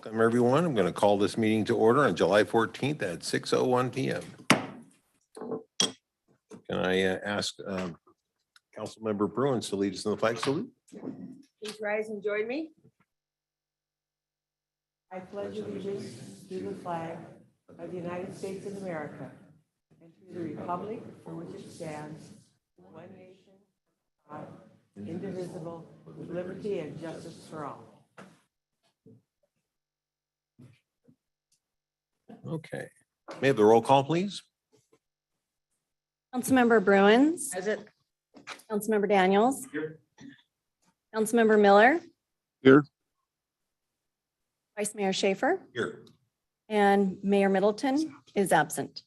Welcome, everyone. I'm going to call this meeting to order on July 14th at 6:01 p.m. Can I ask Councilmember Bruins to lead us in the flag salute? Please rise and join me. I pledge allegiance to the flag of the United States of America and to the republic for which it stands, one nation, God, indivisible, with liberty and justice for all. Okay. May I have the roll call, please? Councilmember Bruins. Present. Councilmember Daniels. Here. Councilmember Miller. Here. Vice Mayor Schaefer. Here. And Mayor Middleton is absent.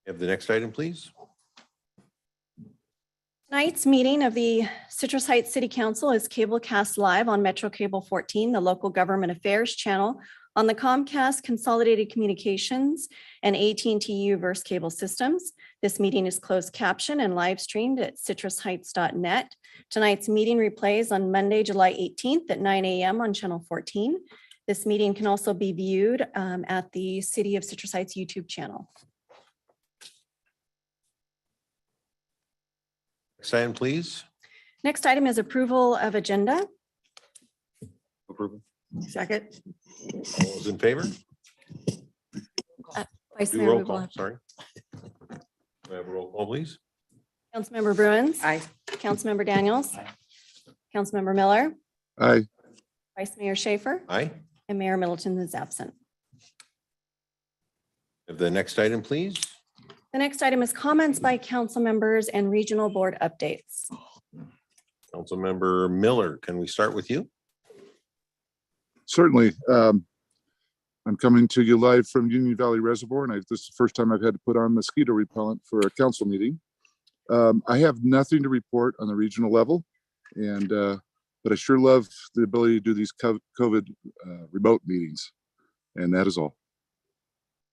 Have the next item, please. Tonight's meeting of the Citrus Heights City Council is cablecast live on Metro Cable 14, the local government affairs channel on the Comcast Consolidated Communications and AT&T U-verse cable systems. This meeting is closed caption and live streamed at citrusheights.net. Tonight's meeting replays on Monday, July 18th at 9 a.m. on Channel 14. This meeting can also be viewed at the City of Citrus Heights YouTube channel. Next item, please. Next item is approval of agenda. Approval. Second. All those in favor? Vice Do Mayor, roll we will call, have sorry. May I have a roll call, please? Councilmember Bruins. Aye. Councilmember Daniels. Councilmember Miller. Aye. Vice Mayor Schaefer. Aye. And Mayor Middleton is absent. Have the next item, please. The next item is comments by council members and regional board updates. Councilmember Miller, can we start with you? Certainly. I'm coming to you live from Union Valley Reservoir, and this is the first time I've had to put on mosquito repellent for a council meeting. I have nothing to report on the regional level, and but I sure love the ability to do these COVID remote meetings, and that is all.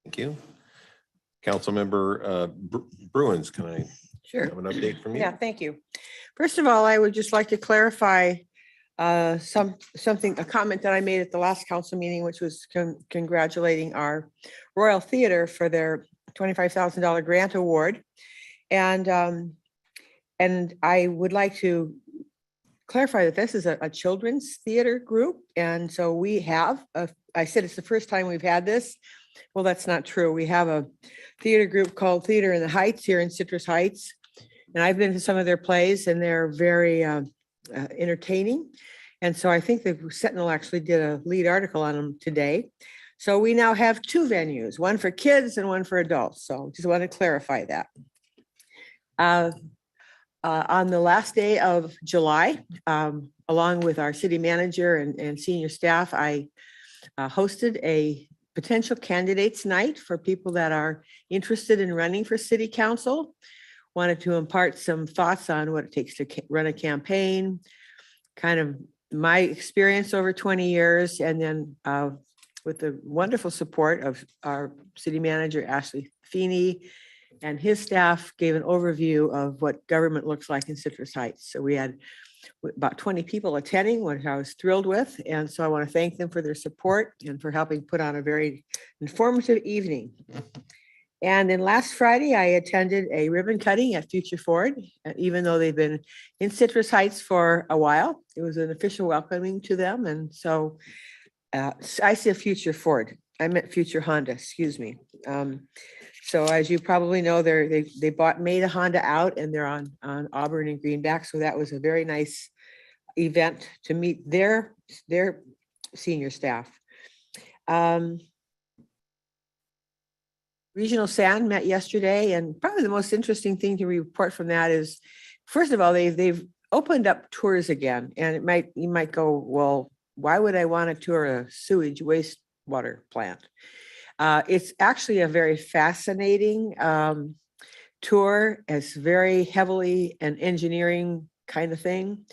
Thank you. Councilmember Bruins, can I Sure. have an update from you? Yeah, thank you. First of all, I would just like to clarify a comment that I made at the last council meeting, which was congratulating our Royal Theater for their $25,000 grant award. And I would like to clarify that this is a children's theater group. And so we have, I said it's the first time we've had this. Well, that's not true. We have a theater group called Theater in the Heights here in Citrus Heights. And I've been to some of their plays and they're very entertaining. And so I think the Sentinel actually did a lead article on them today. So we now have two venues, one for kids and one for adults. So just want to clarify that. On the last day of July, along with our city manager and senior staff, I hosted a potential candidates night for people that are interested in running for city council. Wanted to impart some thoughts on what it takes to run a campaign, kind of my experience over 20 years, and then with the wonderful support of our city manager, Ashley Feeney, and his staff gave an overview of what government looks like in Citrus Heights. So we had about 20 people attending, which I was thrilled with. And so I want to thank them for their support and for helping put on a very informative evening. And then last Friday, I attended a ribbon cutting at Future Ford, even though they've been in Citrus Heights for a while. It was an official welcoming to them. And so I see a Future Ford. I meant Future Honda, excuse me. So as you probably know, they made a Honda out and they're on Auburn and Greenback. So that was a very nice event to meet their senior staff. Regional SAN met yesterday, and probably the most interesting thing to report from that is, first of all, they've opened up tours again, and you might go, well, why would I want to tour a sewage wastewater plant? It's actually a very fascinating tour. It's very heavily an engineering kind of thing,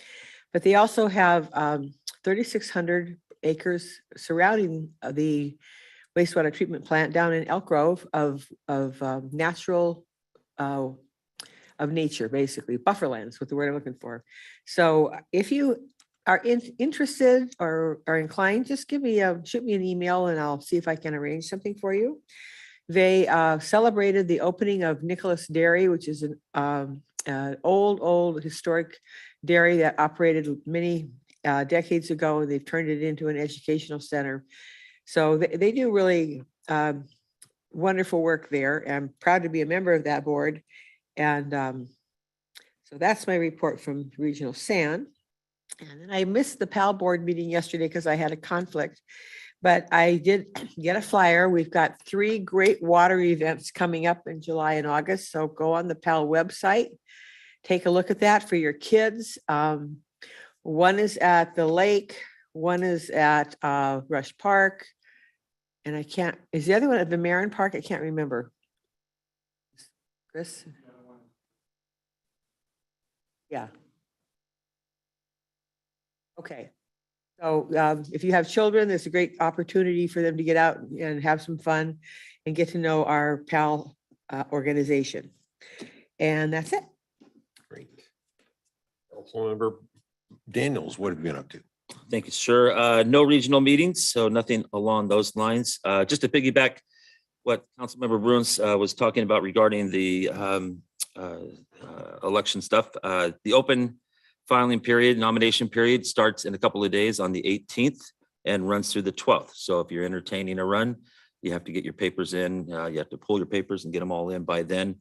but they also have 3,600 acres surrounding the wastewater treatment plant down in Elk Grove of natural of nature, basically bufferlands, what the word I'm looking for. So if you are interested or are inclined, just shoot me an email and I'll see if I can arrange something for you. They celebrated the opening of Nicholas Dairy, which is an old historic dairy that operated many decades ago. They've turned it into an educational center. So they do really wonderful work there. I'm proud to be a member of that board. And so that's my report from Regional SAN. And then I missed the PAL board meeting yesterday because I had a conflict, but I did get a flyer. We've got 3 great water events coming up in July and August. So go on the PAL website, take a look at that for your kids. One is at the lake, one is at Rush Park. And is the other one at the Marin Park? I can't remember. Chris? Yeah. Okay. So if you have children, there's a great opportunity for them to get out and have some fun and get to know our PAL organization. And that's it. Great. Councilmember Daniels, what have you been up to? Thank you, sir. No regional meetings, so nothing along those lines. Just to piggyback what Councilmember Bruins was talking about regarding the election stuff. The open filing period, nomination period starts in a couple of days on the 18th and runs through the 12th. So if you're entertaining a run, you have to get your papers in. You have to pull your papers and get them all in by then.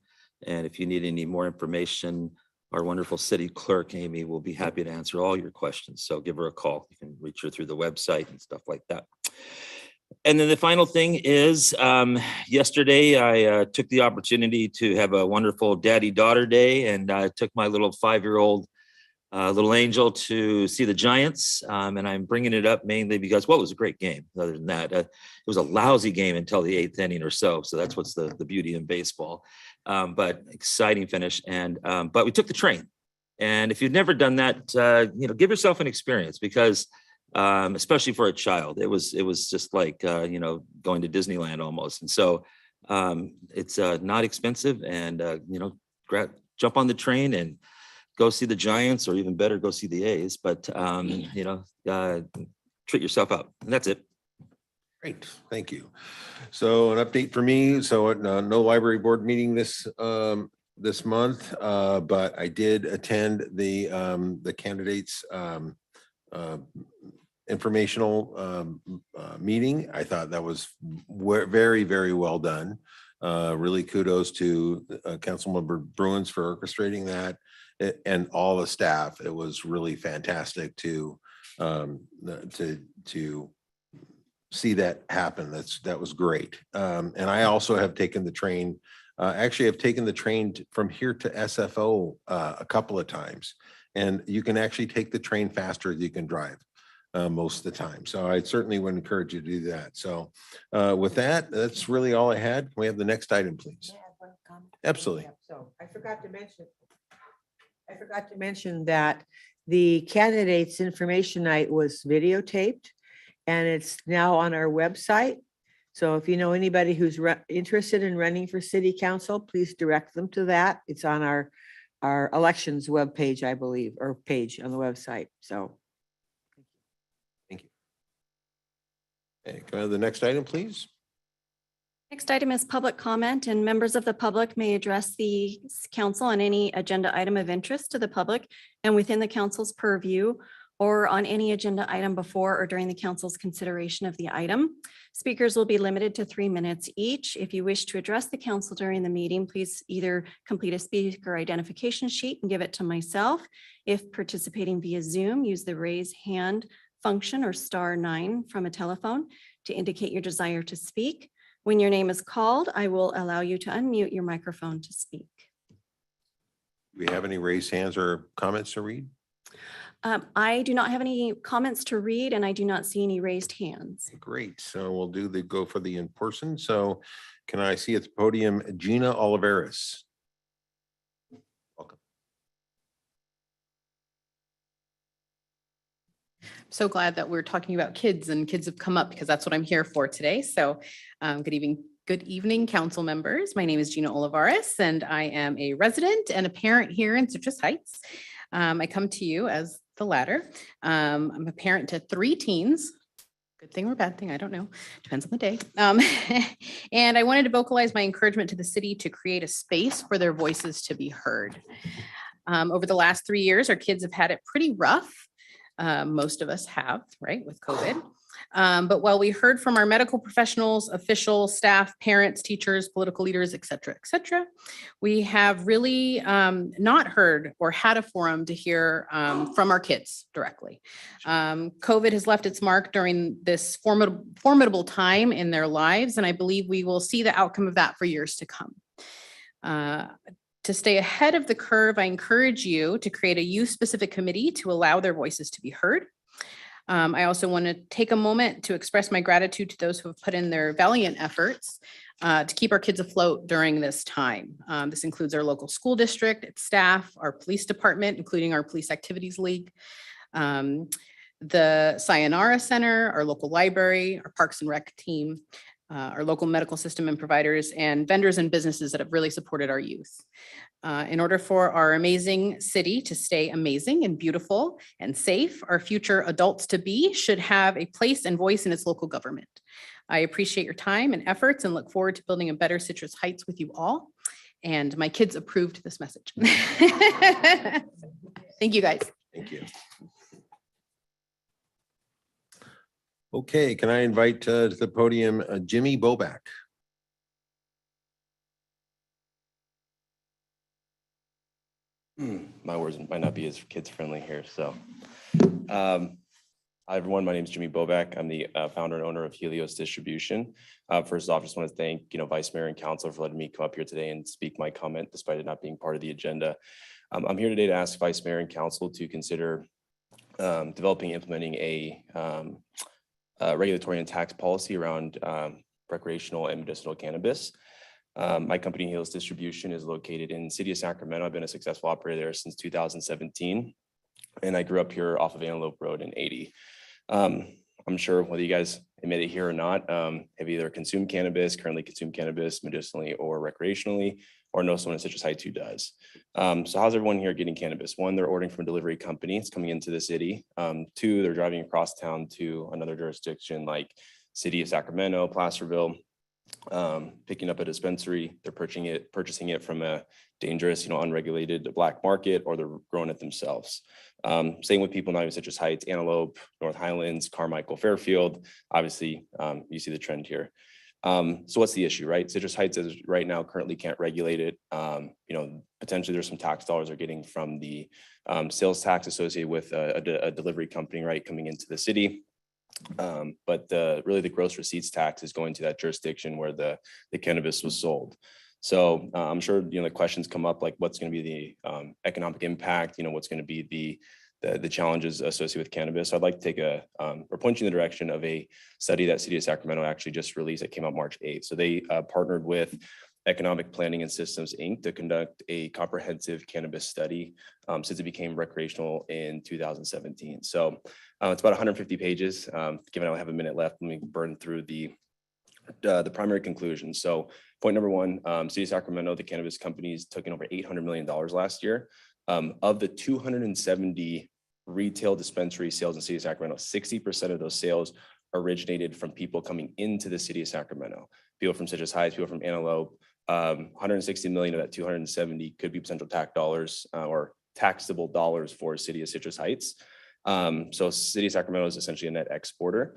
And if you need any more information, our wonderful city clerk, Amy, will be happy to answer all your questions. So give her a call. You can reach her through the website and stuff like that. And then the final thing is, yesterday I took the opportunity to have a wonderful daddy-daughter day, and I took my little 5-year-old little angel to see the Giants. And I'm bringing it up mainly because, well, it was a great game. Other than that, it was a lousy game until the 8th inning or so. So that's what's the beauty in baseball. But exciting finish. And but we took the train. And if you've never done that, give yourself an experience, because especially for a child, it was just like going to Disneyland almost. And so it's not expensive, and jump on the train and go see the Giants, or even better, go see the A's. But treat yourself out, and that's it. Great, thank you. So an update for me. So no library board meeting this month, but I did attend the candidates informational meeting. I thought that was very, very well done. Really kudos to Councilmember Bruins for orchestrating that, and all the staff. It was really fantastic to see that happen. That was great. And I also have taken the train. Actually, I've taken the train from here to SFO a couple of times, and you can actually take the train faster than you can drive most of the time. So I certainly would encourage you to do that. So with that, that's really all I had. Can we have the next item, please? Absolutely. So I forgot to mention that the candidates information night was videotaped, and it's now on our website. So if you know anybody who's interested in running for city council, please direct them to that. It's on our elections webpage, I believe, or page on the website. So. Thank you. Okay, can I have the next item, please? Next item is public comment, and members of the public may address the council on any agenda item of interest to the public and within the council's purview, or on any agenda item before or during the council's consideration of the item. Speakers will be limited to 3 minutes each. If you wish to address the council during the meeting, please either complete a speaker identification sheet and give it to myself. If participating via Zoom, use the raise hand function or *9 from a telephone to indicate your desire to speak. When your name is called, I will allow you to unmute your microphone to speak. Do we have any raised hands or comments to read? I do not have any comments to read, and I do not see any raised hands. Great. So we'll go for the in-person. So can I see at the podium Gina Oliveris? Welcome. So glad that we're talking about kids, and kids have come up because that's what I'm here for today. So good evening, council members. My name is Gina Olivares, and I am a resident and a parent here in Citrus Heights. I come to you as the latter. I'm a parent to 3 teens. Good thing or bad thing, I don't know. Depends on the day. And I wanted to vocalize my encouragement to the city to create a space for their voices to be heard. Over the last 3 years, our kids have had it pretty rough. Most of us have, right, with COVID. But while we heard from our medical professionals, officials, staff, parents, teachers, political leaders, et cetera, we have really not heard or had a forum to hear from our kids directly. COVID has left its mark during this formidable time in their lives, and I believe we will see the outcome of that for years to come. To stay ahead of the curve, I encourage you to create a youth-specific committee to allow their voices to be heard. I also want to take a moment to express my gratitude to those who have put in their valiant efforts to keep our kids afloat during this time. This includes our local school district, its staff, our police department, including our Police Activities League, the Sayonara Center, our local library, our Parks and Rec team, our local medical system and providers, and vendors and businesses that have really supported our youth. In order for our amazing city to stay amazing and beautiful and safe, our future adults to be should have a place and voice in its local government. I appreciate your time and efforts and look forward to building a better Citrus Heights with you all. And my kids approved this message. Thank you, guys. Thank you. Okay, can I invite to the podium Jimmy Boback? My words might not be as kids friendly here. So, hi everyone. My name is Jimmy Boback. I'm the founder and owner of Helios Distribution. First off, just want to thank Vice Mayor and Council for letting me come up here today and speak my comment, despite it not being part of the agenda. I'm here today to ask Vice Mayor and Council to consider developing and implementing a regulatory and tax policy around recreational and medicinal cannabis. My company, Helios Distribution, is located in the city of Sacramento. I've been a successful operator there since 2017, and I grew up here off of Antelope Road in 80. I'm sure whether you guys admit it here or not, have either consumed cannabis, currently consume cannabis medicinally or recreationally, or know someone in Citrus Heights who does. So how's everyone here getting cannabis? One, they're ordering from a delivery company. It's coming into the city. Two, they're driving across town to another jurisdiction like city of Sacramento, Placerville, picking up a dispensary. They're purchasing it from a dangerous, unregulated black market, or they're growing it themselves. Same with people not even Citrus Heights, Antelope, North Highlands, Carmichael, Fairfield. Obviously, you see the trend here. So what's the issue, right? Citrus Heights is right now currently can't regulate it. Potentially there's some tax dollars they're getting from the sales tax associated with a delivery company, right, coming into the city. But really the gross receipts tax is going to that jurisdiction where the cannabis was sold. So I'm sure, the questions come up like what's going to be the economic impact, what's going to be the challenges associated with cannabis. So I'd like to take or point you in the direction of a study that City of Sacramento actually just released that came out March 8th. So they partnered with Economic Planning and Systems, Inc. to conduct a comprehensive cannabis study since it became recreational in 2017. So it's about 150 pages. Given I only have a minute left, let me burn through the primary conclusions. So point number one, City of Sacramento, the cannabis companies took in over $800 million last year. Of the 270 retail dispensary sales in the City of Sacramento, 60% of those sales originated from people coming into the City of Sacramento. People from Citrus Heights, people from Antelope. 160 million of that 270 could be potential tax dollars or taxable dollars for City of Citrus Heights. So City of Sacramento is essentially a net exporter.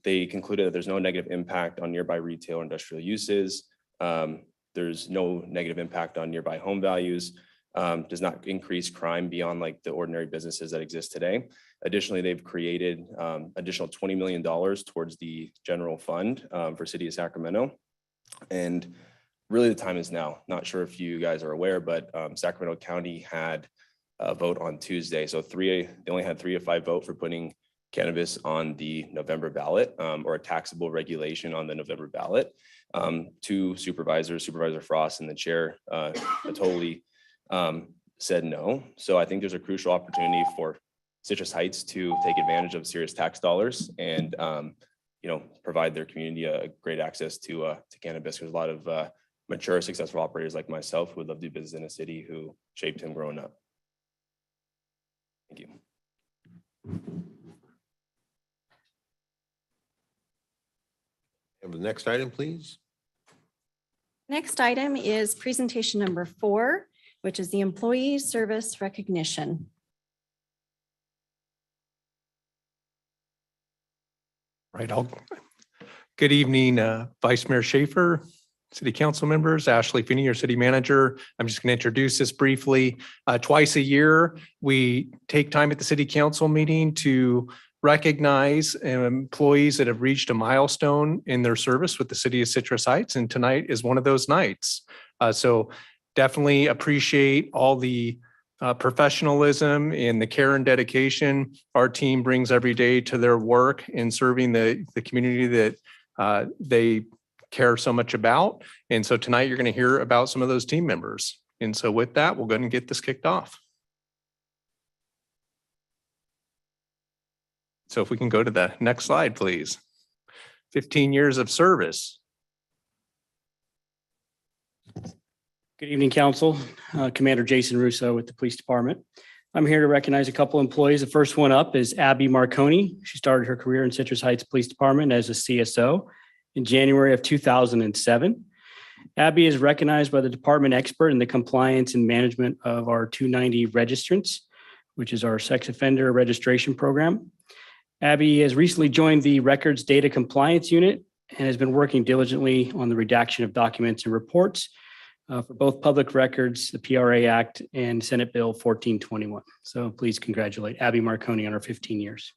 They concluded that there's no negative impact on nearby retail or industrial uses. There's no negative impact on nearby home values. Does not increase crime beyond like the ordinary businesses that exist today. Additionally, they've created additional $20 million towards the general fund for City of Sacramento. And really the time is now. Not sure if you guys are aware, but Sacramento County had a vote on Tuesday. So they only had 3 of 5 vote for putting cannabis on the November ballot or a taxable regulation on the November ballot. 2 supervisors, Supervisor Frost and the chair, totally said no. So I think there's a crucial opportunity for Citrus Heights to take advantage of serious tax dollars and provide their community a great access to cannabis. There's a lot of mature, successful operators like myself who would love to do business in a city who shaped him growing up. Thank you. And the next item, please. Next item is presentation number 4, which is the employee service recognition. Right. Good evening, Vice Mayor Schaefer, City Council members, Ashley Finney, your city manager. I'm just going to introduce this briefly. Twice a year, we take time at the city council meeting to recognize employees that have reached a milestone in their service with the city of Citrus Heights. And tonight is one of those nights. So definitely appreciate all the professionalism and the care and dedication our team brings every day to their work in serving the community that they care so much about. And so tonight you're going to hear about some of those team members. And so with that, we'll go ahead and get this kicked off. So if we can go to the next slide, please. 15 years of service. Good evening, Council. Commander Jason Russo with the Police Department. I'm here to recognize a couple employees. The first one up is Abby Marconi. She started her career in Citrus Heights Police Department as a CSO in January of 2007. Abby is recognized by the department expert in the compliance and management of our 290 registrants, which is our sex offender registration program. Abby has recently joined the Records Data Compliance Unit and has been working diligently on the redaction of documents and reports for both public records, the PRA Act, and Senate Bill 1421. So please congratulate Abby Marconi on her 15 years.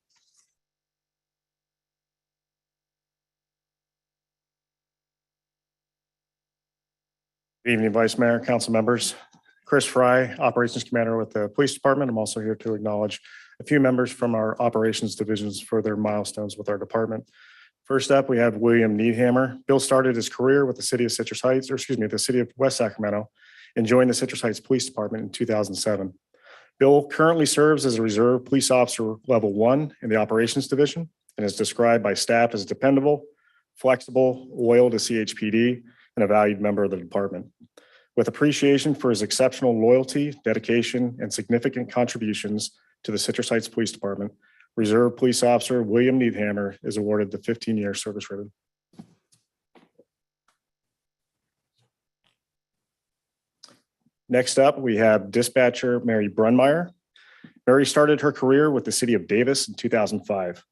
Good evening, Vice Mayor, council members. Chris Fry, Operations Commander with the Police Department. I'm also here to acknowledge a few members from our operations divisions for their milestones with our department. First up, we have William Needhammer. Bill started his career with the city of Citrus Heights, or excuse me, the city of West Sacramento, and joined the Citrus Heights Police Department in 2007. Bill currently serves as a reserve police officer level 1 in the operations division and is described by staff as dependable, flexible, loyal to CHPD, and a valued member of the department. With appreciation for his exceptional loyalty, dedication, and significant contributions to the Citrus Heights Police Department, Reserve Police Officer William Needhammer is awarded the 15-year service ribbon. Next up, we have Dispatcher Mary Brunmeier. Mary started her career with the city of Davis in 2005.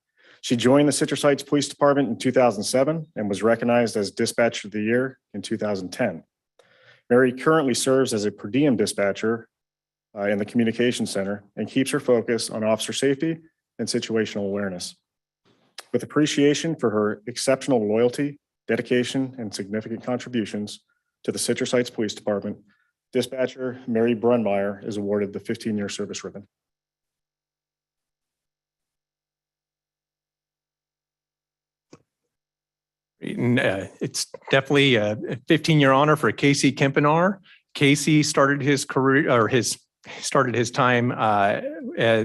She joined the Citrus Heights Police Department in 2007 and was recognized as Dispatcher of the Year in 2010. Mary currently serves as a per diem dispatcher in the Communications Center and keeps her focus on officer safety and situational awareness. With appreciation for her exceptional loyalty, dedication, and significant contributions to the Citrus Heights Police Department, Dispatcher Mary Brunmeier is awarded the 15-year service ribbon. It's definitely a 15-year honor for Casey Kempenar. Casey started his career or started his time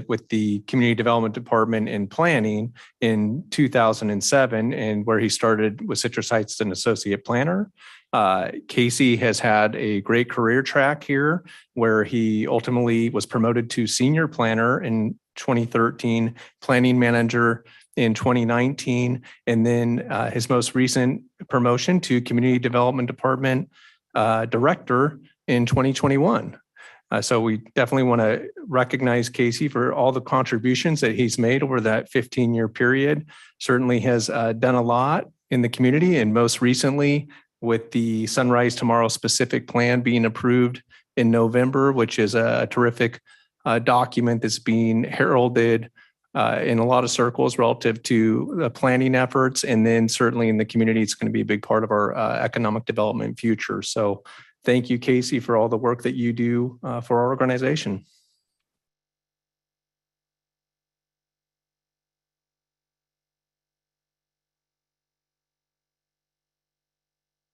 with the Community Development Department in planning in 2007, and where he started with Citrus Heights as an associate planner. Casey has had a great career track here, where he ultimately was promoted to senior planner in 2013, planning manager in 2019, and then his most recent promotion to Community Development Department director in 2021. So we definitely want to recognize Casey for all the contributions that he's made over that 15-year period. Certainly has done a lot in the community, and most recently with the Sunrise Tomorrow specific plan being approved in November, which is a terrific document that's being heralded in a lot of circles relative to the planning efforts. And then certainly in the community, it's going to be a big part of our economic development future. So thank you, Casey, for all the work that you do for our organization.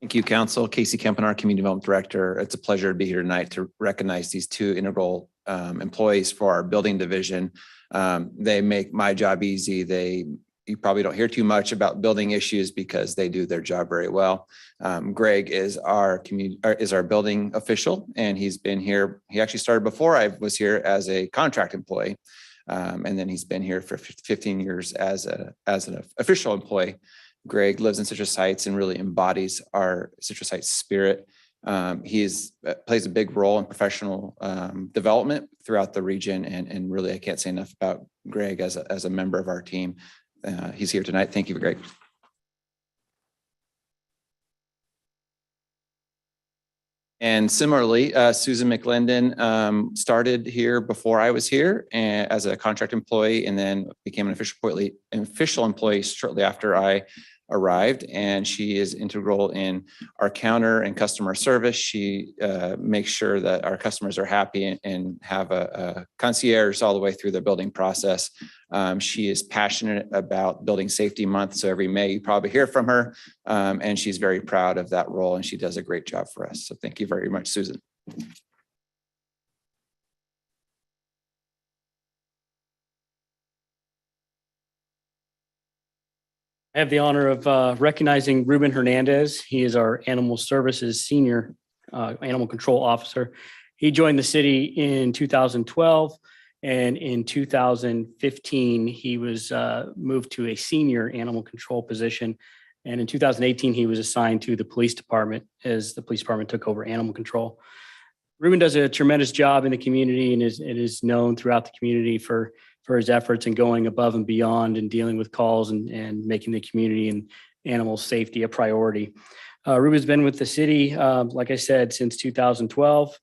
Thank you, Council. Casey Kempenar, Community Development Director. It's a pleasure to be here tonight to recognize these two integral employees for our building division. They make my job easy. You probably don't hear too much about building issues because they do their job very well. Greg is our building official, and he's been here. He actually started before I was here as a contract employee. And then he's been here for 15 years as an official employee. Greg lives in Citrus Heights and really embodies our Citrus Heights spirit. He plays a big role in professional development throughout the region. And really, I can't say enough about Greg as a member of our team. He's here tonight. Thank you, Greg. And similarly, Susan McLendon started here before I was here as a contract employee, and then became an official employee shortly after I arrived. And she is integral in our counter and customer service. She makes sure that our customers are happy and have a concierge all the way through the building process. She is passionate about Building Safety Month. So every May you probably hear from her, and she's very proud of that role, and she does a great job for us. So thank you very much, Susan. I have the honor of recognizing Ruben Hernandez. He is our Animal Services Senior Animal Control Officer. He joined the city in 2012, and in 2015, he was moved to a senior animal control position. And in 2018, he was assigned to the police department as the police department took over animal control. Ruben does a tremendous job in the community and is known throughout the community for his efforts and going above and beyond and dealing with calls and making the community and animal safety a priority. Ruben's been with the city, like I said, since 2012.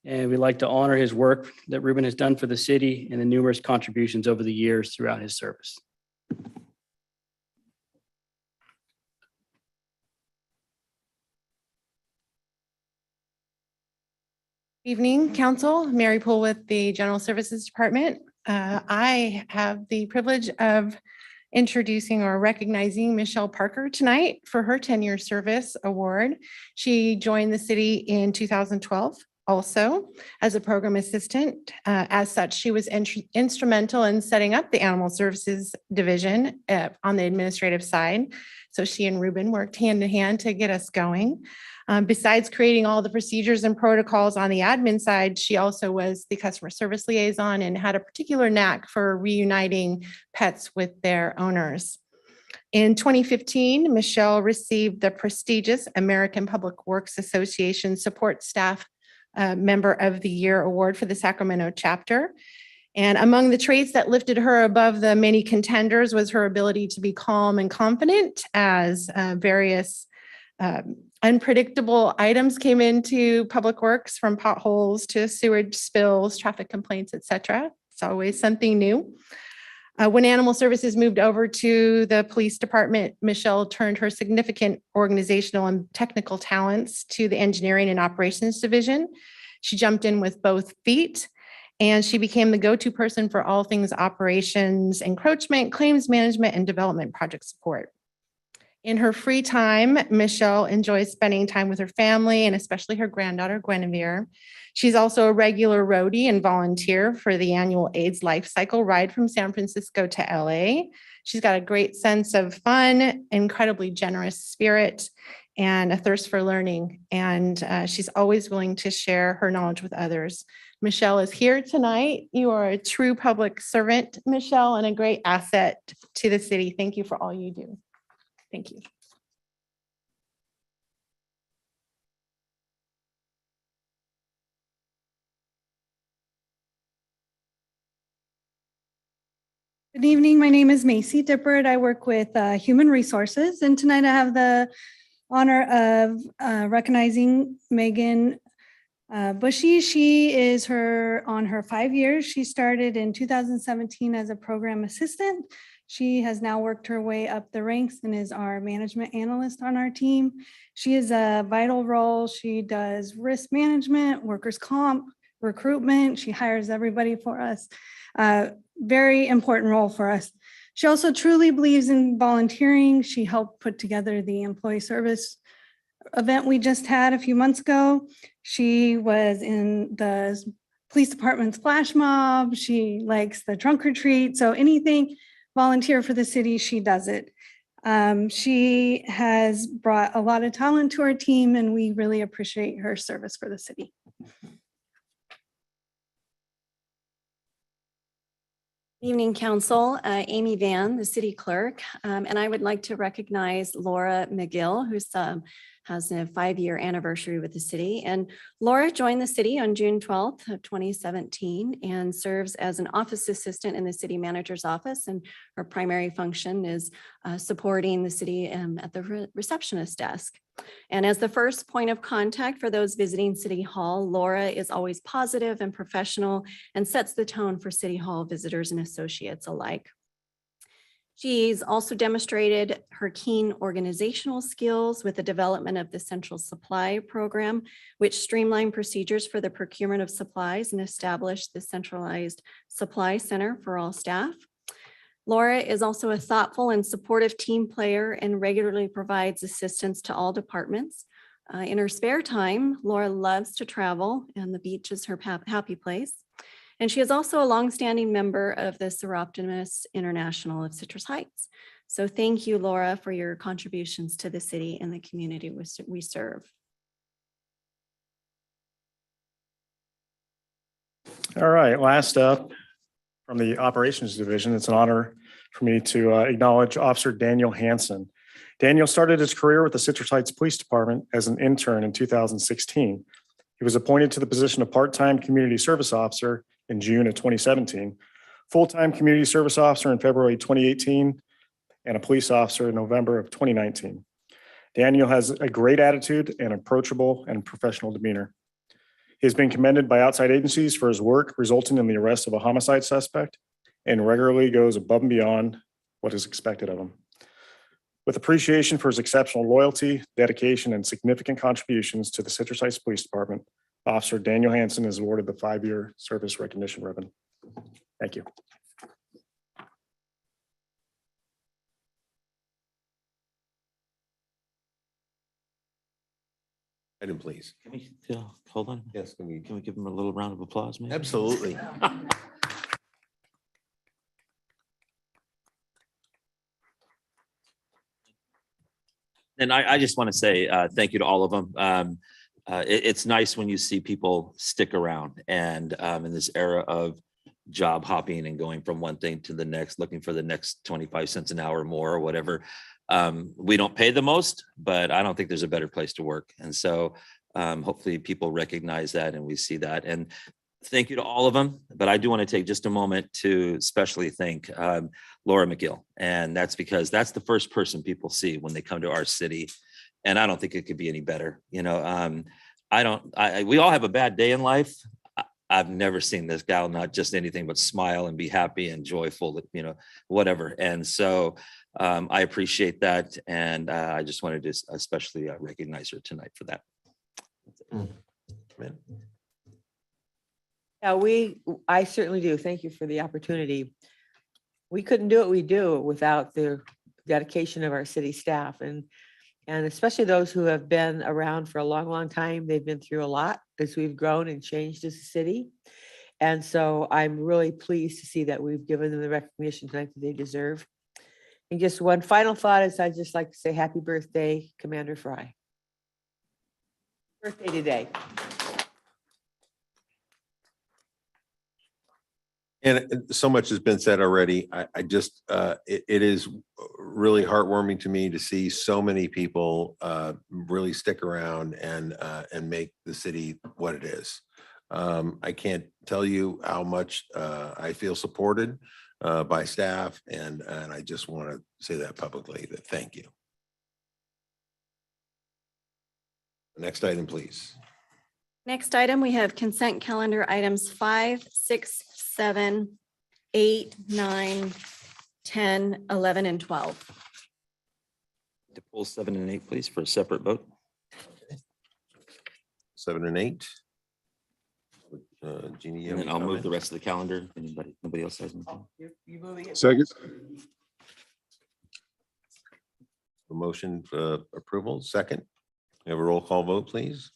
And we'd like to honor his work that Ruben has done for the city and the numerous contributions over the years throughout his service. Evening, Council. Mary Poole with the General Services Department. I have the privilege of introducing or recognizing Michelle Parker tonight for her 10-year service award. She joined the city in 2012 also as a program assistant. As such, she was instrumental in setting up the Animal Services Division on the administrative side. So she and Ruben worked hand in hand to get us going. Besides creating all the procedures and protocols on the admin side, she also was the customer service liaison and had a particular knack for reuniting pets with their owners. In 2015, Michelle received the prestigious American Public Works Association Support Staff Member of the Year Award for the Sacramento chapter. And among the traits that lifted her above the many contenders was her ability to be calm and confident as various unpredictable items came into Public Works, from potholes to sewage spills, traffic complaints, etc. It's always something new. When Animal Services moved over to the police department, Michelle turned her significant organizational and technical talents to the engineering and operations division. She jumped in with both feet, and she became the go-to person for all things operations, encroachment, claims management, and development project support. In her free time, Michelle enjoys spending time with her family and especially her granddaughter, Guinevere. She's also a regular roadie and volunteer for the annual AIDS Life Cycle ride from San Francisco to LA. She's got a great sense of fun, incredibly generous spirit, and a thirst for learning. And she's always willing to share her knowledge with others. Michelle is here tonight. You are a true public servant, Michelle, and a great asset to the city. Thank you for all you do. Thank you. Good evening. My name is Macy Dippert. I work with Human Resources, and tonight I have the honor of recognizing Megan Bushy. She is on her 5 years. She started in 2017 as a program assistant. She has now worked her way up the ranks and is our management analyst on our team. She is a vital role. She does risk management, workers' comp, recruitment. She hires everybody for us. Very important role for us. She also truly believes in volunteering. She helped put together the employee service event we just had a few months ago. She was in the police department's flash mob. She likes the trunk or treat. So anything volunteer for the city, she does it. She has brought a lot of talent to our team, and we really appreciate her service for the city. Evening, Council. Amy Van, the city clerk, and I would like to recognize Laura McGill, who's has a 5-year anniversary with the city. And Laura joined the city on June 12th of 2017 and serves as an office assistant in the city manager's office. And her primary function is supporting the city at the receptionist desk. And as the first point of contact for those visiting City Hall, Laura is always positive and professional and sets the tone for City Hall visitors and associates alike. She's also demonstrated her keen organizational skills with the development of the Central Supply Program, which streamlined procedures for the procurement of supplies and established the centralized supply center for all staff. Laura is also a thoughtful and supportive team player and regularly provides assistance to all departments. In her spare time, Laura loves to travel, and the beach is her happy place. And she is also a longstanding member of the Seroptimus International of Citrus Heights. So thank you, Laura, for your contributions to the city and the community we serve. All right, last up from the Operations Division, it's an honor for me to acknowledge Officer Daniel Hansen. Daniel started his career with the Citrus Heights Police Department as an intern in 2016. He was appointed to the position of part-time community service officer in June of 2017, full-time community service officer in February 2018, and a police officer in November of 2019. Daniel has a great attitude and approachable and professional demeanor. He has been commended by outside agencies for his work, resulting in the arrest of a homicide suspect, and regularly goes above and beyond what is expected of him. With appreciation for his exceptional loyalty, dedication, and significant contributions to the Citrus Heights Police Department, Officer Daniel Hansen is awarded the 5-year service recognition ribbon. Thank you. Item, please. Can we, hold on? Yes, can we? Can we give them a little round of applause, maybe? Absolutely. And I just want to say thank you to all of them. It's nice when you see people stick around and in this era of job hopping and going from one thing to the next, looking for the next 25 cents an hour more or whatever. We don't pay the most, but I don't think there's a better place to work. And so hopefully people recognize that and we see that. And thank you to all of them. But I do want to take just a moment to especially thank Laura McGill. And that's because that's the first person people see when they come to our city. And I don't think it could be any better. You know, we all have a bad day in life. I've never seen this gal not just anything but smile and be happy and joyful, you know, whatever. And so I appreciate that. And I just wanted to especially recognize her tonight for that. Amen. Yeah, I certainly do. Thank you for the opportunity. We couldn't do what we do without the dedication of our city staff and especially those who have been around for a long, long time. They've been through a lot as we've grown and changed as a city. And so I'm really pleased to see that we've given them the recognition tonight that they deserve. And just one final thought is I'd just like to say happy birthday, Commander Fry. Birthday today. And so much has been said already. I just, it is really heartwarming to me to see so many people really stick around and make the city what it is. I can't tell you how much I feel supported by staff, and I just want to say that publicly, that thank you. Next item, please. Next item, we have consent calendar items 5, 6, 7, 8, 9, 10, 11, and 12. To pull 7 and 8, please, for a separate vote. 7 and 8. Jeannie, you have And then any I'll move the comment? rest of the calendar. If nobody else has anything. You moving it? Second. A motion for approval, second. We have a roll call vote, please.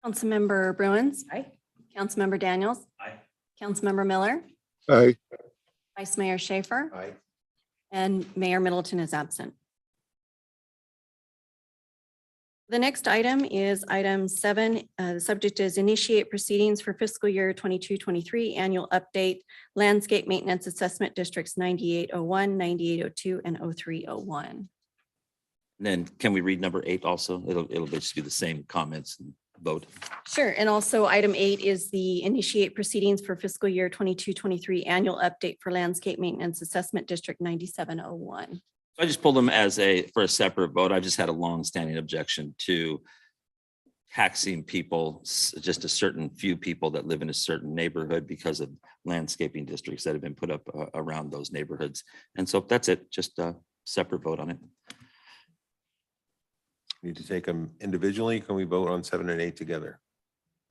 Councilmember Bruins. Aye. Councilmember Daniels. Aye. Councilmember Miller. Aye. Vice Mayor Schaefer. Aye. And Mayor Middleton is absent. The next item is item 7. The subject is initiate proceedings for fiscal year 22-23 annual update landscape maintenance assessment districts 9801, 9802, and 0301. And then can we read number 8 also? It'll just be the same comments and vote. Sure. And also item 8 is the initiate proceedings for fiscal year 22-23 annual update for landscape maintenance assessment district 9701. I just pulled them for a separate vote. I just had a long-standing objection to taxing people, just a certain few people that live in a certain neighborhood because of landscaping districts that have been put up around those neighborhoods. And so that's it, just a separate vote on it. Need to take them individually. Can we vote on 7 and 8 together?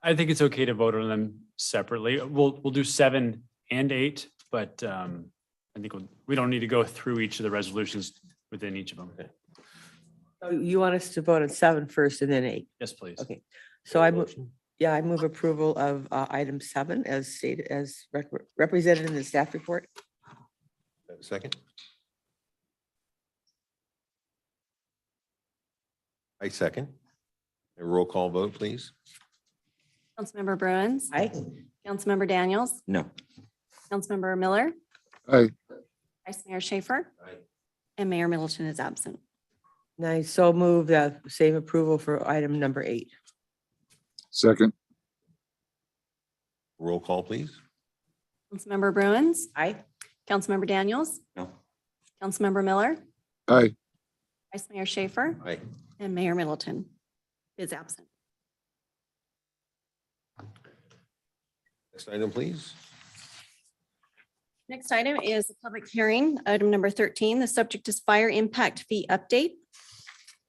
I think it's okay to vote on them separately. We'll do 7 and 8, but I think we don't need to go through each of the resolutions within each of them. Okay. So you want us to vote on 7 first and then 8? Yes, please. Okay, so I move, yeah, I move approval of item 7 as stated, as represented in the staff report. Second? I second. A roll call vote, please. Councilmember Bruins. Aye. Councilmember Daniels. No. Councilmember Miller. Aye. Vice Mayor Schaefer. Aye. And Mayor Middleton is absent. Nice, so move the same approval for item number 8. Second. Roll call, please. Councilmember Bruins. Aye. Councilmember Daniels. No. Councilmember Miller. Aye. Vice Mayor Schaefer. Aye. And Mayor Middleton is absent. Next item, please. Next item is a public hearing, item number 13. The subject is fire impact fee update.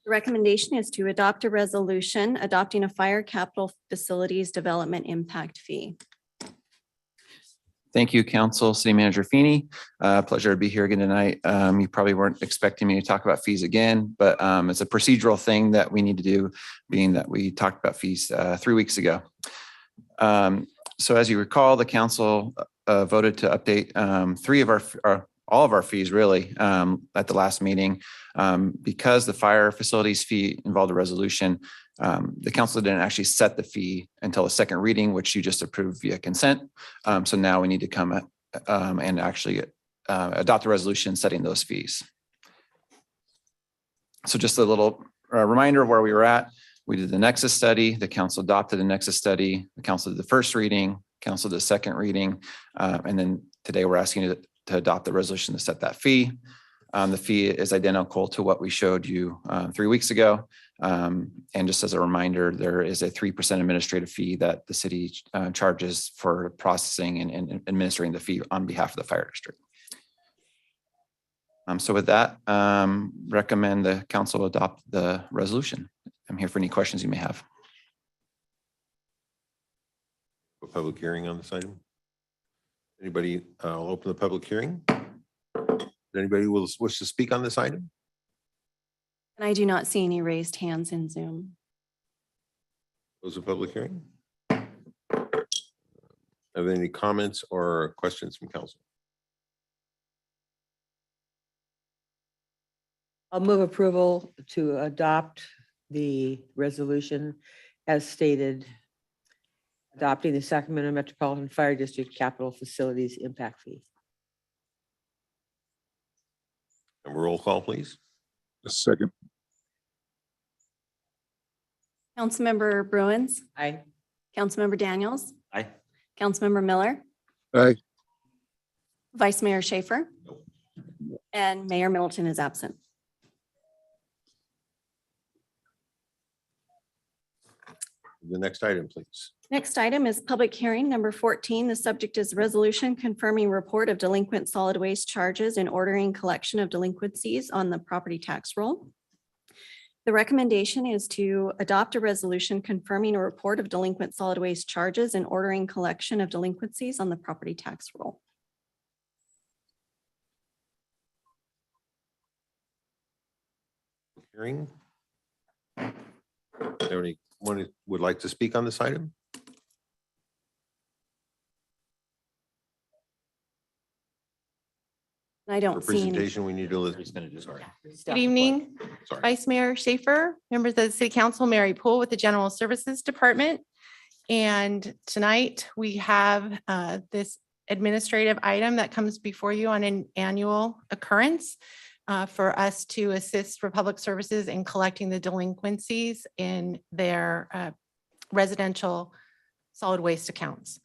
The recommendation is to adopt a resolution adopting a fire capital facilities development impact fee. Thank you, Council, City Manager Feeney. Pleasure to be here again tonight. You probably weren't expecting me to talk about fees again, but it's a procedural thing that we need to do, being that we talked about fees 3 weeks ago. So as you recall, the council voted to update all of our fees really at the last meeting. Because the fire facilities fee involved a resolution, the council didn't actually set the fee until the second reading, which you just approved via consent. So now we need to come and actually adopt a resolution setting those fees. So just a little reminder of where we were at. We did the nexus study, the council adopted the nexus study, the council did the first reading, council did the second reading, and then today we're asking you to adopt the resolution to set that fee. The fee is identical to what we showed you 3 weeks ago. And just as a reminder, there is a 3% administrative fee that the city charges for processing and administering the fee on behalf of the fire district. So with that, recommend the council adopt the resolution. I'm here for any questions you may have. A public hearing on this item. Anybody, I'll open the public hearing. Anybody will wish to speak on this item? And I do not see any raised hands in Zoom. Close the public hearing. Are there any comments or questions from council? I'll move approval to adopt the resolution as stated, adopting the Sacramento Metropolitan Fire District Capital Facilities Impact Fee. And roll call, please. A second. Councilmember Bruins. Aye. Councilmember Daniels. Aye. Councilmember Miller. Aye. Vice Mayor Schaefer. Nope. And Mayor Middleton is absent. The next item, please. Next item is public hearing number 14. The subject is resolution confirming report of delinquent solid waste charges and ordering collection of delinquencies on the property tax roll. The recommendation is to adopt a resolution confirming a report of delinquent solid waste charges and ordering collection of delinquencies on the property tax roll. Hearing. Anyone would like to speak on this item? I don't see any. Presentation, we need to listen. Who's gonna do it? Sorry. Staff Good report. evening, Sorry. Vice Mayor Schaefer, members of the City Council, Mary Poole with the General Services Department. And tonight we have this administrative item that comes before you on an annual occurrence for us to assist Republic Services in collecting the delinquencies in their residential solid waste accounts.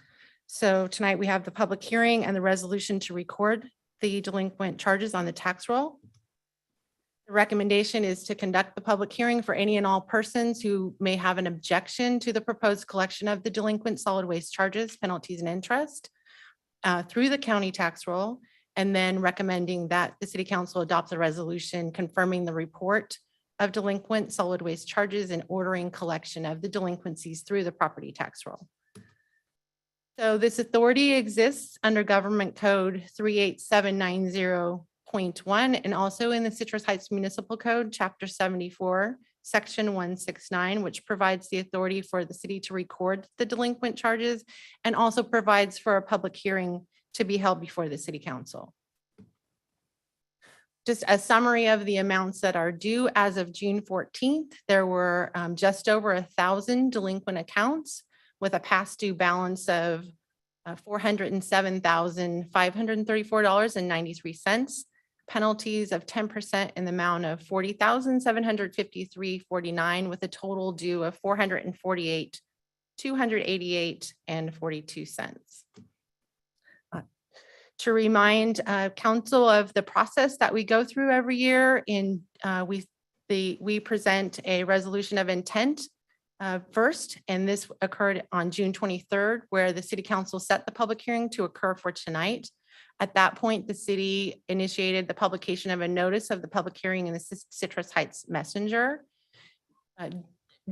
So tonight we have the public hearing and the resolution to record the delinquent charges on the tax roll. The recommendation is to conduct the public hearing for any and all persons who may have an objection to the proposed collection of the delinquent solid waste charges, penalties, and interest through the county tax roll, and then recommending that the city council adopt the resolution confirming the report of delinquent solid waste charges and ordering collection of the delinquencies through the property tax roll. So this authority exists under Government Code 38790.1 and also in the Citrus Heights Municipal Code, Chapter 74, Section 169, which provides the authority for the city to record the delinquent charges and also provides for a public hearing to be held before the city council. Just a summary of the amounts that are due as of June 14th, there were just over 1,000 delinquent accounts with a past due balance of $407,534.93, penalties of 10% in the amount of $40,753.49 with a total due of $448,288.42. To remind council of the process that we go through every year we present a resolution of intent first, and this occurred on June 23rd, where the city council set the public hearing to occur for tonight. At that point, the city initiated the publication of a notice of the public hearing in the Citrus Heights Messenger.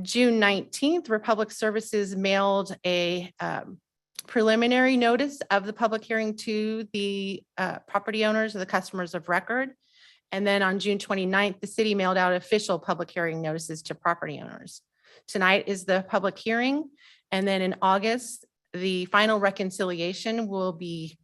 June 19th, Republic Services mailed a preliminary notice of the public hearing to the property owners or the customers of record. And then on June 29th, the city mailed out official public hearing notices to property owners. Tonight is the public hearing. And then in August, the final reconciliation will be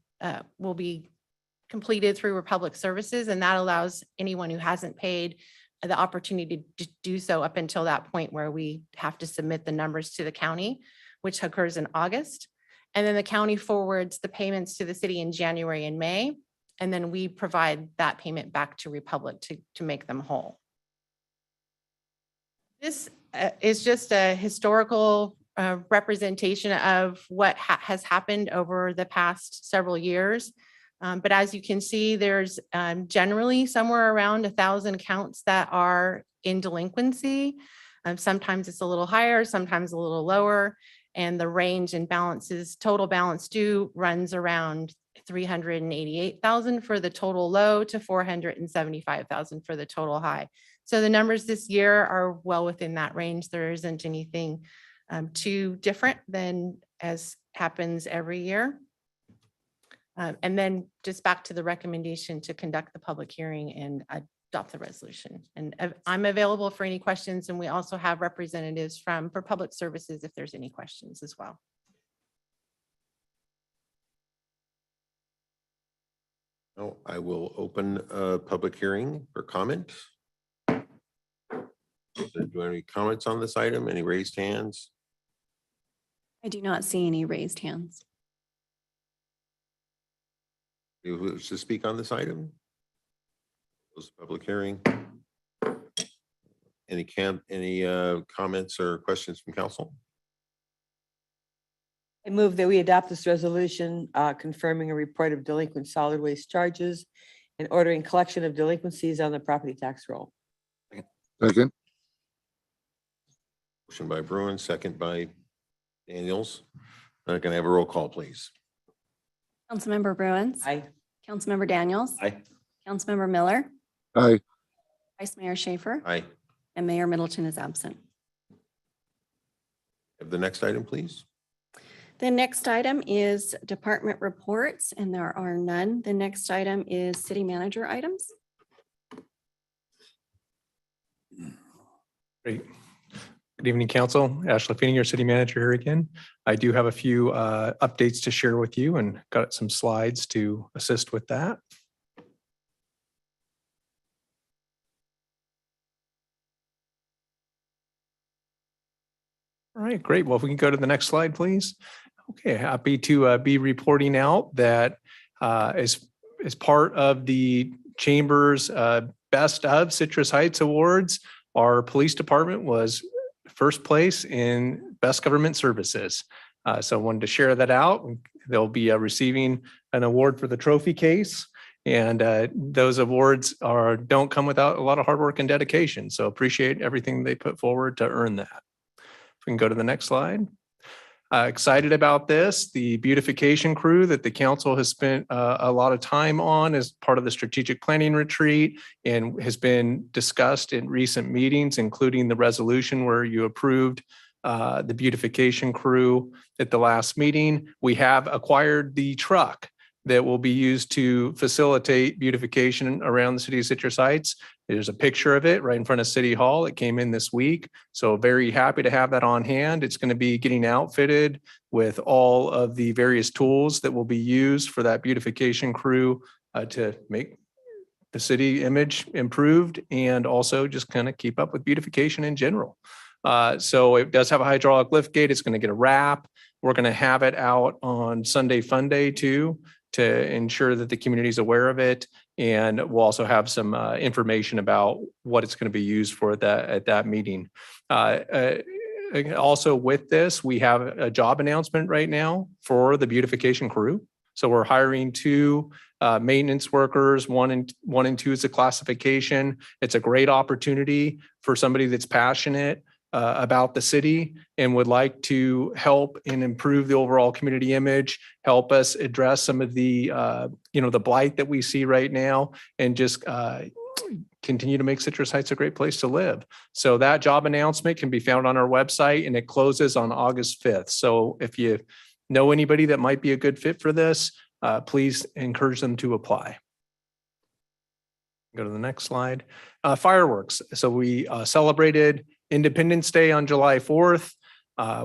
completed through Republic Services. And that allows anyone who hasn't paid the opportunity to do so up until that point where we have to submit the numbers to the county, which occurs in August. And then the county forwards the payments to the city in January and May. And then we provide that payment back to Republic to make them whole. This is just a historical representation of what has happened over the past several years. But as you can see, there's generally somewhere around 1,000 accounts that are in delinquency. Sometimes it's a little higher, sometimes a little lower. And the range in balances, total balance due runs around 388,000 for the total low to 475,000 for the total high. So the numbers this year are well within that range. There isn't anything too different than as happens every year. And then just back to the recommendation to conduct the public hearing and adopt the resolution. And I'm available for any questions. And we also have representatives for Public Services if there's any questions as well. No, I will open a public hearing for comment. Do you have any comments on this item? Any raised hands? I do not see any raised hands. Who wishes to speak on this item? Close the public hearing. Any comments or questions from council? I move that we adopt this resolution confirming a report of delinquent solid waste charges and ordering collection of delinquencies on the property tax roll. Second, Motion by Bruin, second by Daniels. Can I have a roll call, please? Councilmember Bruins. Aye. Councilmember Daniels. Aye. Councilmember Miller. aye. Vice Mayor Schaefer. Aye. And Mayor Middleton is absent. Have the next item, please. The next item is department reports, and there are none. The next item is city manager items. Great. Good evening, council. Ashley Feeney, your city manager here again. I do have a few updates to share with you and got some slides to assist with that. All right, great. Well, if we can go to the next slide, please. Okay, happy to be reporting out that as part of the Chamber's Best of Citrus Heights Awards, our police department was first place in Best Government Services. So I wanted to share that out. They'll be receiving an award for the trophy case. And those awards don't come without a lot of hard work and dedication. So appreciate everything they put forward to earn that. If we can go to the next slide. Excited about this. The beautification crew that the council has spent a lot of time on as part of the strategic planning retreat and has been discussed in recent meetings, including the resolution where you approved the beautification crew at the last meeting. We have acquired the truck that will be used to facilitate beautification around the city of Citrus Heights. There's a picture of it right in front of City Hall. It came in this week. So very happy to have that on hand. It's going to be getting outfitted with all of the various tools that will be used for that beautification crew to make the city image improved and also just kind of keep up with beautification in general. So it does have a hydraulic lift gate. It's going to get a wrap. We're going to have it out on Sunday Fun Day too, to ensure that the community is aware of it. And we'll also have some information about what it's going to be used for at that meeting. Also with this, we have a job announcement right now for the beautification crew. So we're hiring 2 maintenance workers, one and two is a classification. It's a great opportunity for somebody that's passionate about the city and would like to help and improve the overall community image, help us address some of the, the blight that we see right now, and just continue to make Citrus Heights a great place to live. So that job announcement can be found on our website and it closes on August 5th. So if you know anybody that might be a good fit for this, please encourage them to apply. Go to the next slide. Fireworks. So we celebrated Independence Day on July 4th.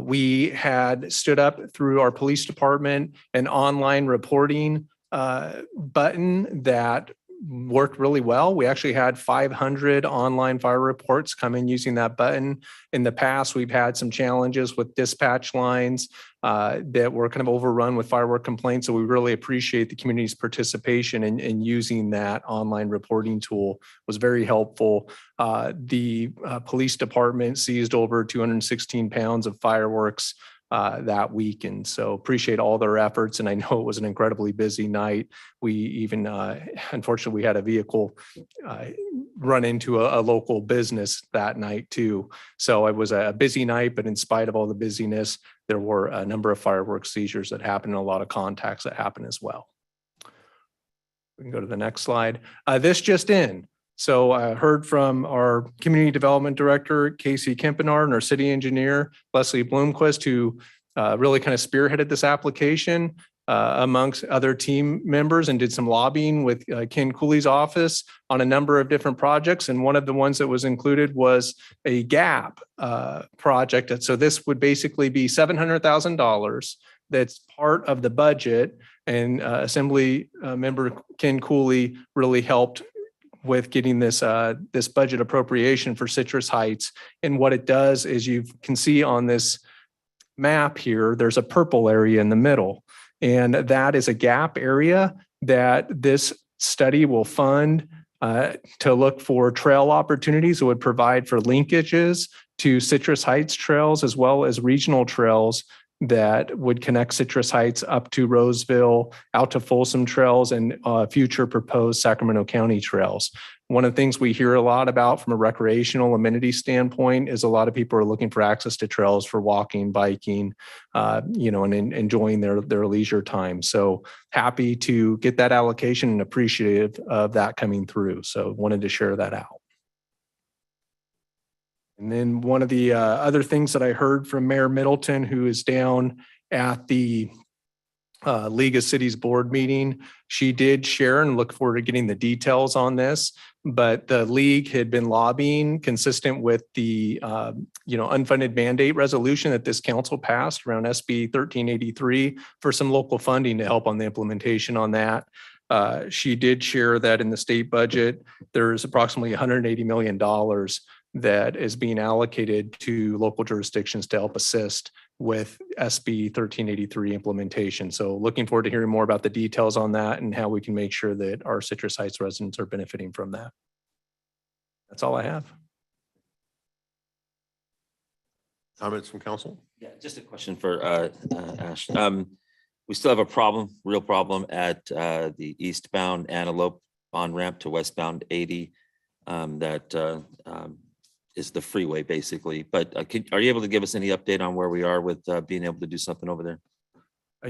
We had stood up through our police department an online reporting button that worked really well. We actually had 500 online fire reports come in using that button. In the past, we've had some challenges with dispatch lines that were kind of overrun with firework complaints. So we really appreciate the community's participation in using that online reporting tool. It was very helpful. The police department seized over 216 pounds of fireworks that week. And so appreciate all their efforts. And I know it was an incredibly busy night. We even, unfortunately, we had a vehicle run into a local business that night too. So it was a busy night, but in spite of all the busyness, there were a number of fireworks seizures that happened and a lot of contacts that happened as well. We can go to the next slide. This just in. So I heard from our community development director, Casey Kempenaar, and our city engineer, Leslie Bloomquist, who really kind of spearheaded this application amongst other team members and did some lobbying with Ken Cooley's office on a number of different projects. And one of the ones that was included was a GAP project. And so this would basically be $700,000 that's part of the budget. And Assembly member Ken Cooley really helped with getting this this budget appropriation for Citrus Heights. And what it does is you can see on this map here, there's a purple area in the middle. And that is a gap area that this study will fund to look for trail opportunities. It would provide for linkages to Citrus Heights trails as well as regional trails that would connect Citrus Heights up to Roseville, out to Folsom trails, and future proposed Sacramento County trails. One of the things we hear a lot about from a recreational amenity standpoint is a lot of people are looking for access to trails for walking, biking, and enjoying their leisure time. So happy to get that allocation and appreciative of that coming through. So wanted to share that out. And then one of the other things that I heard from Mayor Middleton, who is down at the League of Cities board meeting, she did share and look forward to getting the details on this. But the league had been lobbying consistent with the unfunded mandate resolution that this council passed around SB 1383 for some local funding to help on the implementation on that. She did share that in the state budget, there's approximately $180 million that is being allocated to local jurisdictions to help assist with SB 1383 implementation. So looking forward to hearing more about the details on that and how we can make sure that our Citrus Heights residents are benefiting from that. That's all I have. Comments from council? Yeah, just a question for Ash. We still have a problem, real problem at the eastbound Antelope on-ramp to westbound 80. That is the freeway basically. But are you able to give us any update on where we are with being able to do something over there?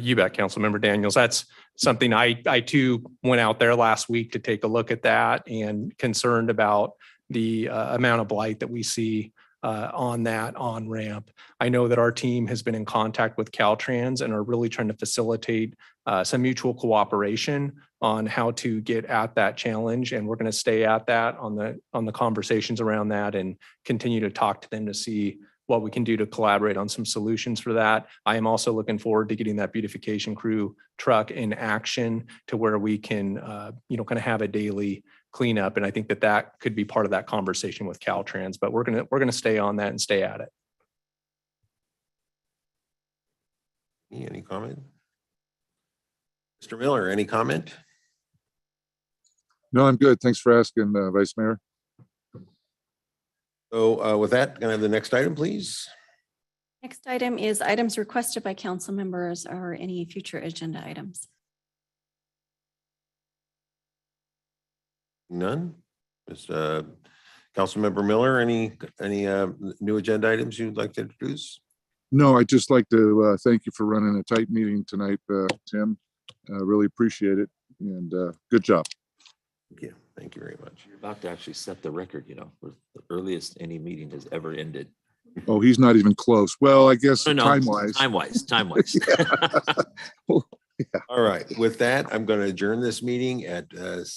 You bet, Councilmember Daniels. That's something I too went out there last week to take a look at that and concerned about the amount of blight that we see on that on-ramp. I know that our team has been in contact with Caltrans and are really trying to facilitate some mutual cooperation on how to get at that challenge. And we're going to stay at that on the conversations around that and continue to talk to them to see what we can do to collaborate on some solutions for that. I am also looking forward to getting that beautification crew truck in action to where we can, kind of have a daily cleanup. And I think that could be part of that conversation with Caltrans, but we're going to stay on that and stay at it. Any comment? Mr. Miller, any comment? No, I'm good. Thanks for asking, Vice Mayor. So with that, can I have the next item, please? Next item is items requested by council members or any future agenda items. None. Councilmember Miller, any new agenda items you'd like to introduce? No, I'd just like to thank you for running a tight meeting tonight, Tim. Really appreciate it, and good job. Thank you. Thank you very much. You're about to actually set the record, for the earliest any meeting has ever ended. Oh, he's not even close. Well, I guess No, time-wise. Time-wise. All right. With that, I'm going to adjourn this meeting at 6:40.